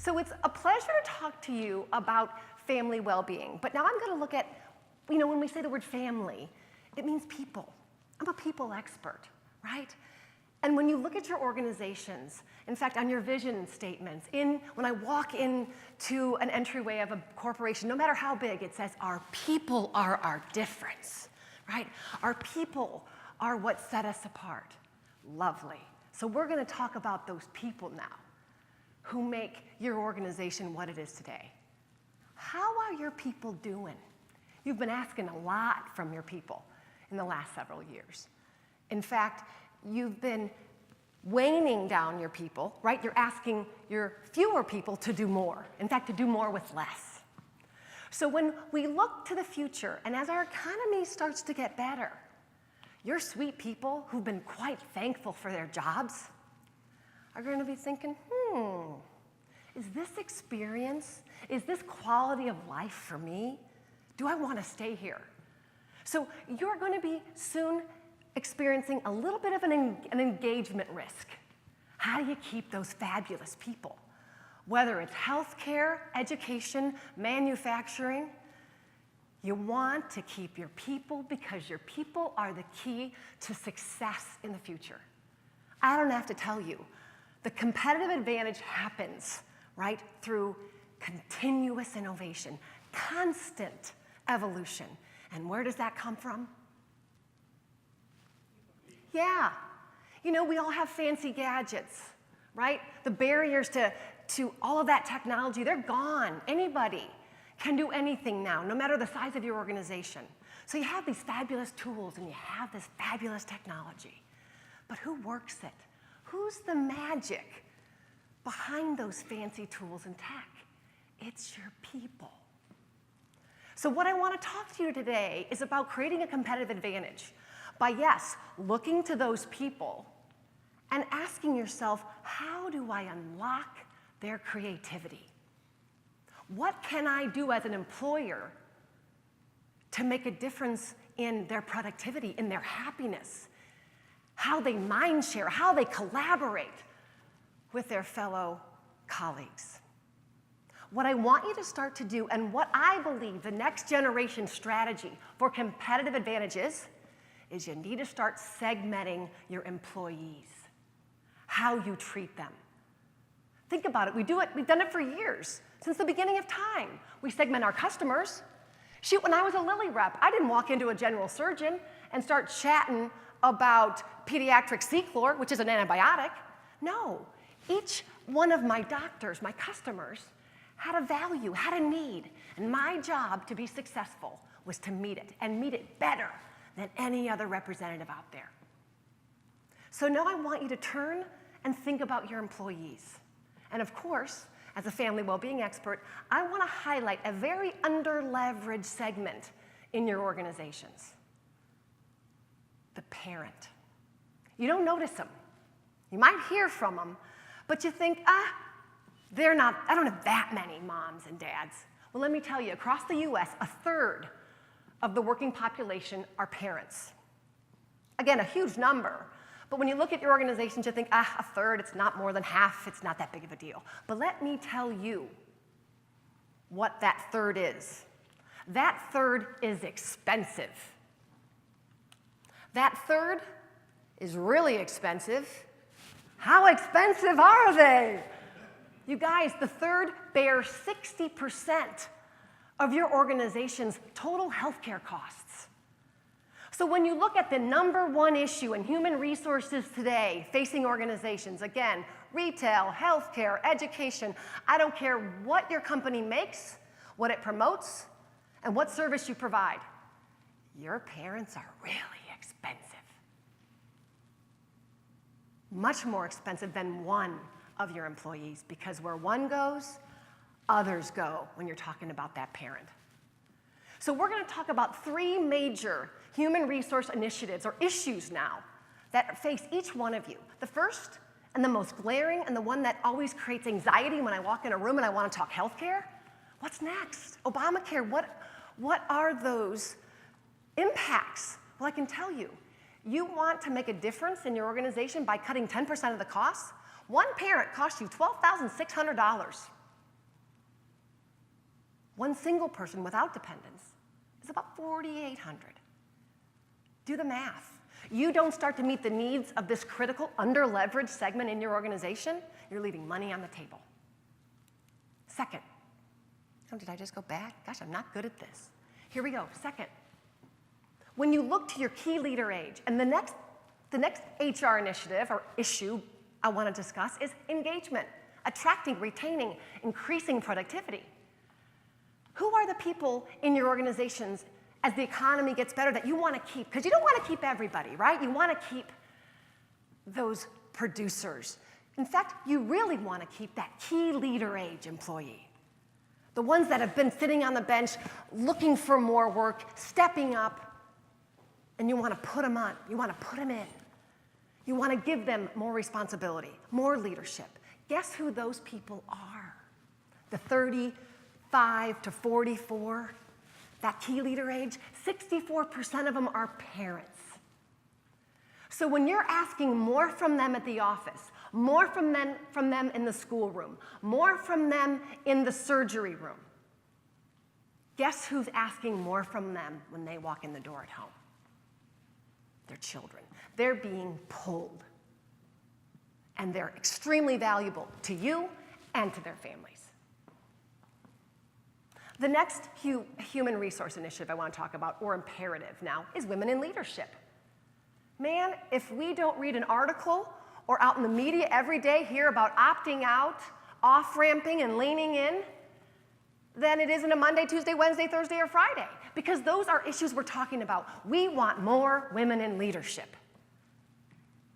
So it's a pleasure to talk to you about family well-being. But now I'm going to look at, when we say the word family, it means people. I'm a people expert, right? And when you look at your organizations, in fact, on your vision statements, when I walk into an entryway of a corporation, no matter how big, it says, our people are our difference, right? Our people are what set us apart. Lovely. So we're going to talk about those people now who make your organization what it is today. How are your people doing? You've been asking a lot from your people in the last several years. In fact, you've been waning down your people, right? You're asking your fewer people to do more. In fact, to do more with less. So when we look to the future, and as our economy starts to get better, your sweet people who've been quite thankful for their jobs are going to be thinking, is this experience, is this quality of life for me? Do I want to stay here? So you're going to be soon experiencing a little bit of an engagement risk. How do you keep those fabulous people? Whether it's healthcare, education, manufacturing, you want to keep your people because your people are the key to success in the future. I don't have to tell you, the competitive advantage happens, right, through continuous innovation, constant evolution. And where does that come from? Yeah. We all have fancy gadgets, right? The barriers to all of that technology, they're gone. Anybody can do anything now, no matter the size of your organization. So you have these fabulous tools and you have this fabulous technology. But who works it? Who's the magic behind those fancy tools and tech? It's your people. So what I want to talk to you today is about creating a competitive advantage by, yes, looking to those people and asking yourself, how do I unlock their creativity? What can I do as an employer to make a difference in their productivity, in their happiness, how they mind share, how they collaborate with their fellow colleagues? What I want you to start to do, and what I believe the next generation strategy for competitive advantage is you need to start segmenting your employees, how you treat them. Think about it. We've done it for years, since the beginning of time. We segment our customers. Shoot, when I was a Lilly rep, I didn't walk into a general surgeon and start chatting about pediatric Ceclor, which is an antibiotic. No, each one of my doctors, my customers, had a value, had a need, and my job to be successful was to meet it, and meet it better than any other representative out there. So now I want you to turn and think about your employees. And of course, as a family well-being expert, I want to highlight a very under-leveraged segment in your organizations: the parent. You don't notice them. You might hear from them, but you think, I don't have that many moms and dads. Well, let me tell you, across the US, a third of the working population are parents. Again, a huge number. But when you look at your organizations, you think, a third, it's not more than half, it's not that big of a deal. But let me tell you what that third is. That third is expensive. That third is really expensive. How expensive are they? You guys, the third bears 60% of your organization's total healthcare costs. So when you look at the number one issue in human resources today facing organizations, again, retail, healthcare, education, I don't care what your company makes, what it promotes, and what service you provide, your parents are really expensive. Much more expensive than one of your employees, because where one goes, others go when you're talking about that parent. So we're going to talk about three major human resource initiatives or issues now that face each one of you. The first and the most glaring and the one that always creates anxiety when I walk in a room and I want to talk healthcare. What's next? Obamacare, what are those impacts? Well, I can tell you, you want to make a difference in your organization by cutting 10% of the costs? One parent costs you $12,600. One single person without dependents is about 4,800. Do the math. You don't start to meet the needs of this critical under-leveraged segment in your organization, you're leaving money on the table. Second, oh, did I just go back? Gosh, I'm not good at this. Here we go. Second, when you look to your key leader age, and the next HR initiative or issue I want to discuss is engagement, attracting, retaining, increasing productivity. Who are the people in your organizations as the economy gets better that you want to keep? Because you don't want to keep everybody, right? You want to keep those producers. In fact, you really want to keep that key leader age employee. The ones that have been sitting on the bench looking for more work, stepping up, and you want to put them on. You want to put them in. You want to give them more responsibility, more leadership. Guess who those people are? The 35 to 44, that key leader age, 64% of them are parents. So when you're asking more from them at the office, more from them in the schoolroom, more from them in the surgery room, guess who's asking more from them when they walk in the door at home? Their children. They're being pulled. And they're extremely valuable to you and to their families. The next human resource initiative I want to talk about, or imperative now, is women in leadership. Man, if we don't read an article or out in the media every day hear about opting out, off-ramping, and leaning in, then it isn't a Monday, Tuesday, Wednesday, Thursday, or Friday, because those are issues we're talking about. We want more women in leadership.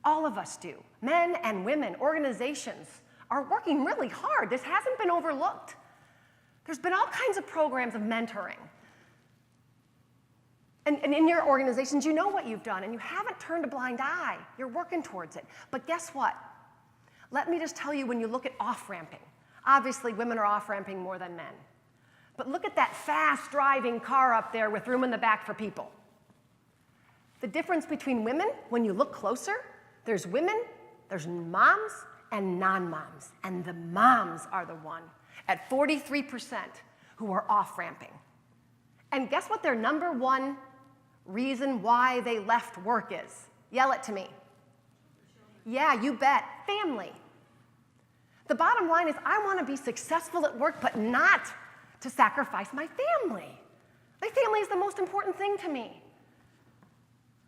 All of us do. Men and women, organizations are working really hard. This hasn't been overlooked. There's been all kinds of programs of mentoring. And in your organizations, you know what you've done, and you haven't turned a blind eye. You're working towards it. But guess what? Let me just tell you, when you look at off-ramping, obviously women are off-ramping more than men. But look at that fast-driving car up there with room in the back for people. The difference between women, when you look closer, there's women, there's moms, and non-moms. And the moms are the one at 43% who are off-ramping. And guess what their number one reason why they left work is? Yell it to me. Yeah, you bet. Family. The bottom line is, I want to be successful at work, but not to sacrifice my family. My family is the most important thing to me.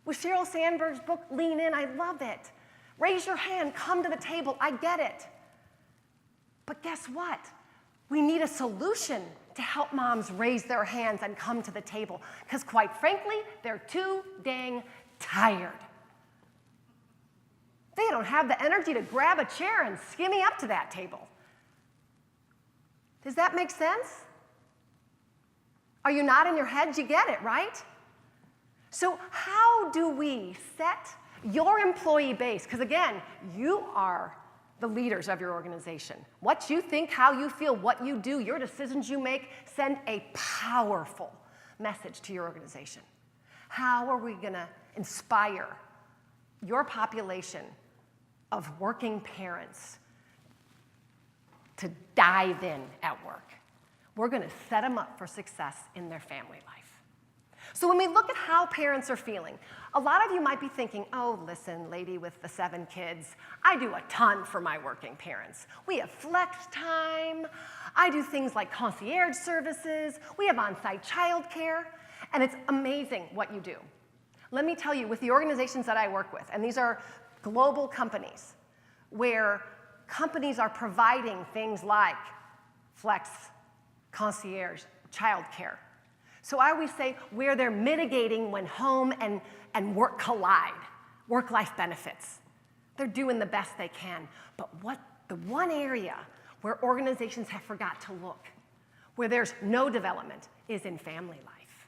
With Sheryl Sandberg's book, Lean In, I love it. Raise your hand, come to the table, I get it. But guess what? We need a solution to help moms raise their hands and come to the table, because quite frankly, they're too dang tired. They don't have the energy to grab a chair and skimmy up to that table. Does that make sense? Are you nodding your heads? You get it, right? So how do we set your employee base? Because again, you are the leaders of your organization. What you think, how you feel, what you do, your decisions you make send a powerful message to your organization. How are we going to inspire your population of working parents to dive in at work? We're going to set them up for success in their family life. So when we look at how parents are feeling, a lot of you might be thinking, oh, listen, lady with the 7 kids, I do a ton for my working parents. We have flex time. I do things like concierge services. We have on-site childcare. And it's amazing what you do. Let me tell you, with the organizations that I work with, and these are global companies, where companies are providing things like flex, concierge, childcare. So I always say where they're mitigating when home and work collide, work-life benefits. They're doing the best they can. But the one area where organizations have forgot to look, where there's no development, is in family life.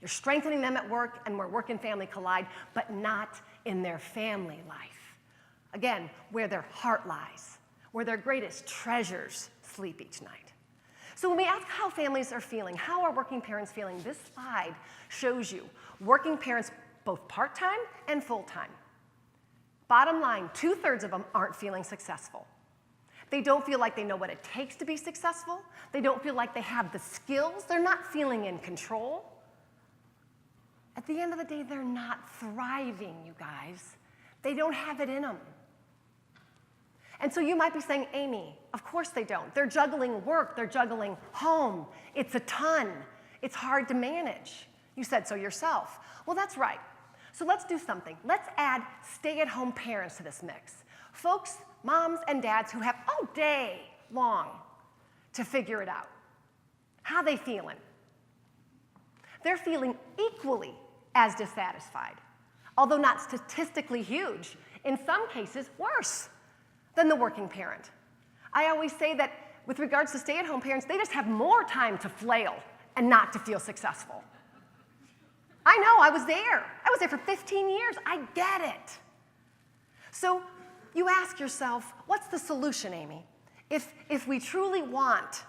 You're strengthening them at work and where work and family collide, but not in their family life. Again, where their heart lies, where their greatest treasures sleep each night. So when we ask how families are feeling, how are working parents feeling, this slide shows you working parents both part-time and full-time. Bottom line, 2/3 of them aren't feeling successful. They don't feel like they know what it takes to be successful. They don't feel like they have the skills. They're not feeling in control. At the end of the day, they're not thriving, you guys. They don't have it in them. And so you might be saying, Amy, of course they don't. They're juggling work. They're juggling home. It's a ton. It's hard to manage. You said so yourself. Well, that's right. So let's do something. Let's add stay-at-home parents to this mix. Folks, moms and dads who have all day long to figure it out. How are they feeling? They're feeling equally as dissatisfied, although not statistically huge. In some cases, worse than the working parent. I always say that with regards to stay-at-home parents, they just have more time to flail and not to feel successful. I know, I was there. I was there for 15 years. I get it. So you ask yourself, what's the solution, Amy? If we truly want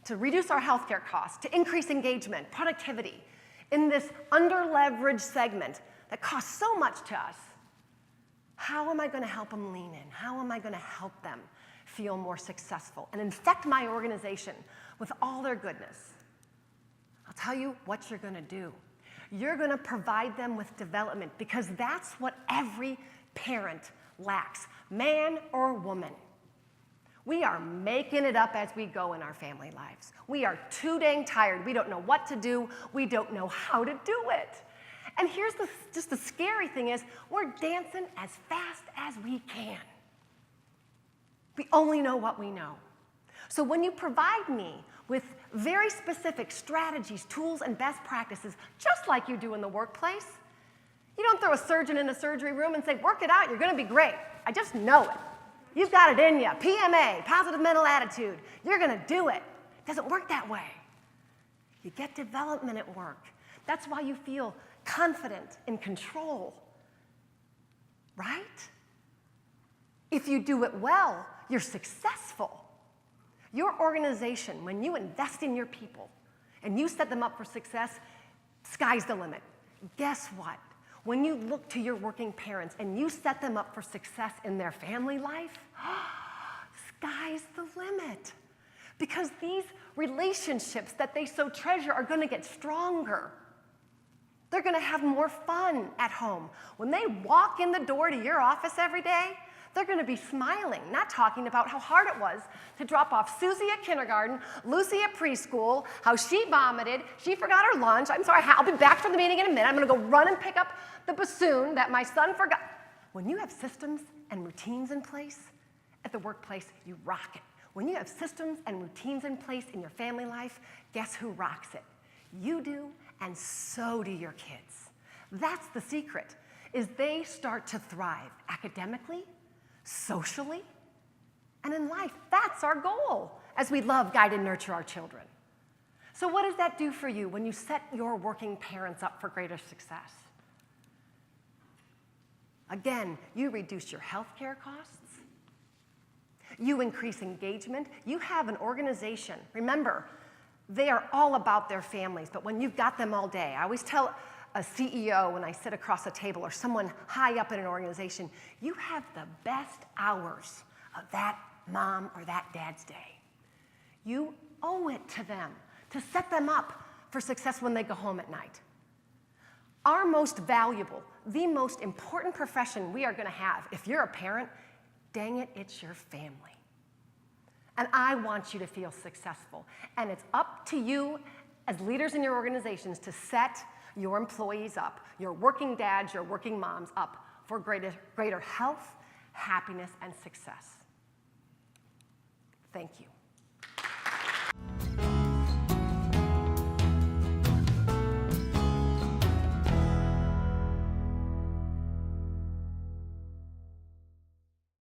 to reduce our healthcare costs, to increase engagement, productivity in this under-leveraged segment that costs so much to us, how am I going to help them lean in? How am I going to help them feel more successful and infect my organization with all their goodness? I'll tell you what you're going to do. You're going to provide them with development because that's what every parent lacks, man or woman. We are making it up as we go in our family lives. We are too dang tired. We don't know what to do. We don't know how to do it. And here's just the scary thing is we're dancing as fast as we can. We only know what we know. So when you provide me with very specific strategies, tools, and best practices, just like you do in the workplace, you don't throw a surgeon in a surgery room and say, work it out, you're going to be great. I just know it. You've got it in you. PMA, positive mental attitude. You're going to do it. It doesn't work that way. You get development at work. That's why you feel confident, in control, right? If you do it well, you're successful. Your organization, when you invest in your people and you set them up for success, sky's the limit. Guess what? When you look to your working parents and you set them up for success in their family life, sky's the limit. Because these relationships that they so treasure are going to get stronger. They're going to have more fun at home. When they walk in the door to your office every day, they're going to be smiling, not talking about how hard it was to drop off Susie at kindergarten, Lucy at preschool, how she vomited, she forgot her lunch. I'm sorry, I'll be back from the meeting in a minute. I'm going to go run and pick up the bassoon that my son forgot. When you have systems and routines in place at the workplace, you rock it. When you have systems and routines in place in your family life, guess who rocks it? You do, and so do your kids. That's the secret, is they start to thrive academically, socially, and in life. That's our goal as we love, guide, and nurture our children. So what does that do for you when you set your working parents up for greater success? Again, you reduce your healthcare costs. You increase engagement. You have an organization. Remember, they are all about their families, but when you've got them all day, I always tell a CEO when I sit across a table or someone high up in an organization, you have the best hours of that mom or that dad's day. You owe it to them to set them up for success when they go home at night. Our most valuable, the most important profession we are going to have, if you're a parent, dang it, it's your family. And I want you to feel successful. And it's up to you as leaders in your organizations to set your employees up, your working dads, your working moms up for greater health, happiness, and success. Thank you.